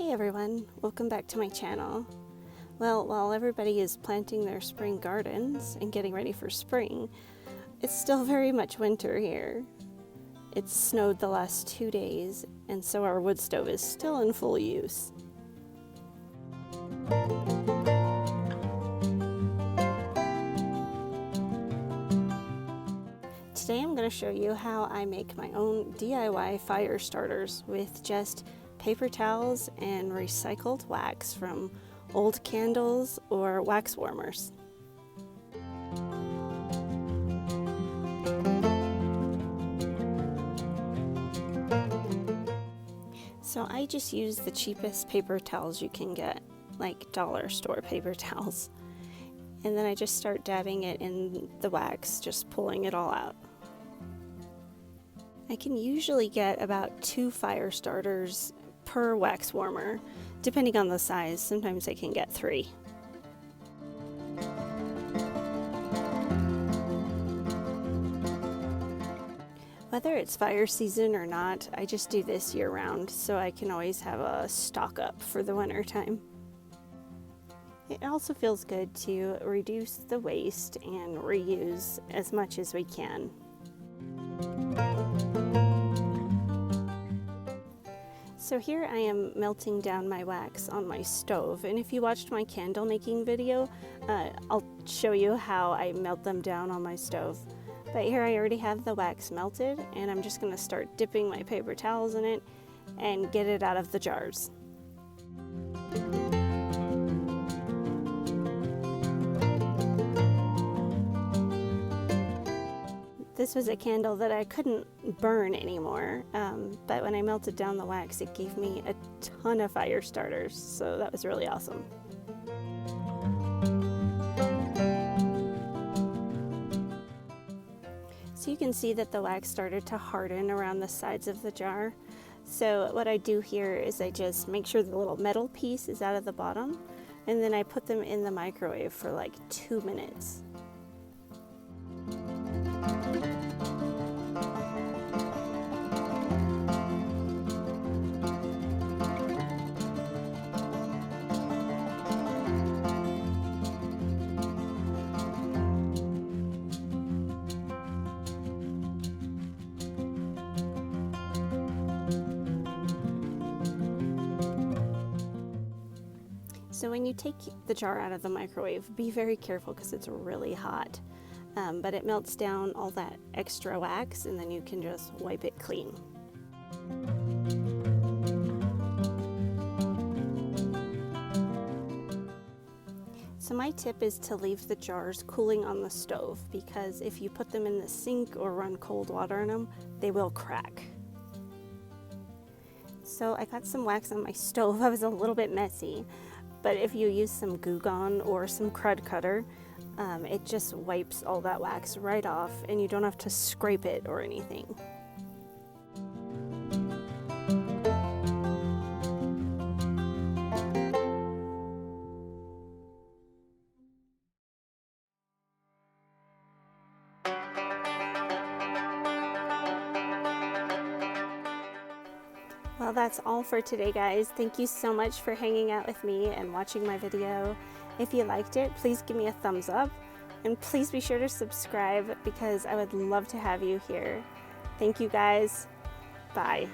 Hey everyone, welcome back to my channel. Well, while everybody is planting their spring gardens and getting ready for spring, it's still very much winter here. It's snowed the last 2 days, and so our wood stove is still in full use. Today I'm going to show you how I make my own DIY fire starters with just paper towels and recycled wax from old candles or wax warmers. So I just use the cheapest paper towels you can get, like dollar store paper towels. And then I just start dabbing it in the wax, just pulling it all out. I can usually get about 2 fire starters per wax warmer, depending on the size. Sometimes I can get 3. Whether it's fire season or not, I just do this year round, so I can always have a stock up for the winter time. It also feels good to reduce the waste and reuse as much as we can. So here I am melting down my wax on my stove, and if you watched my candle making video, I'll show you how I melt them down on my stove. But here I already have the wax melted, and I'm just going to start dipping my paper towels in it and get it out of the jars. This was a candle that I couldn't burn anymore, but when I melted down the wax, it gave me a ton of fire starters, so that was really awesome. So you can see that the wax started to harden around the sides of the jar. So what I do here is I just make sure the little metal piece is out of the bottom, and then I put them in the microwave for like 2 minutes. So when you take the jar out of the microwave, be very careful because it's really hot, but it melts down all that extra wax and then you can just wipe it clean. So my tip is to leave the jars cooling on the stove, because if you put them in the sink or run cold water in them, they will crack. So I got some wax on my stove. I was a little bit messy. But if you use some Goo Gone or some Krud Kutter, it just wipes all that wax right off and you don't have to scrape it or anything. Well, that's all for today, guys. Thank you so much for hanging out with me and watching my video. If you liked it, please give me a thumbs up, and please be sure to subscribe because I would love to have you here. Thank you, guys. Bye.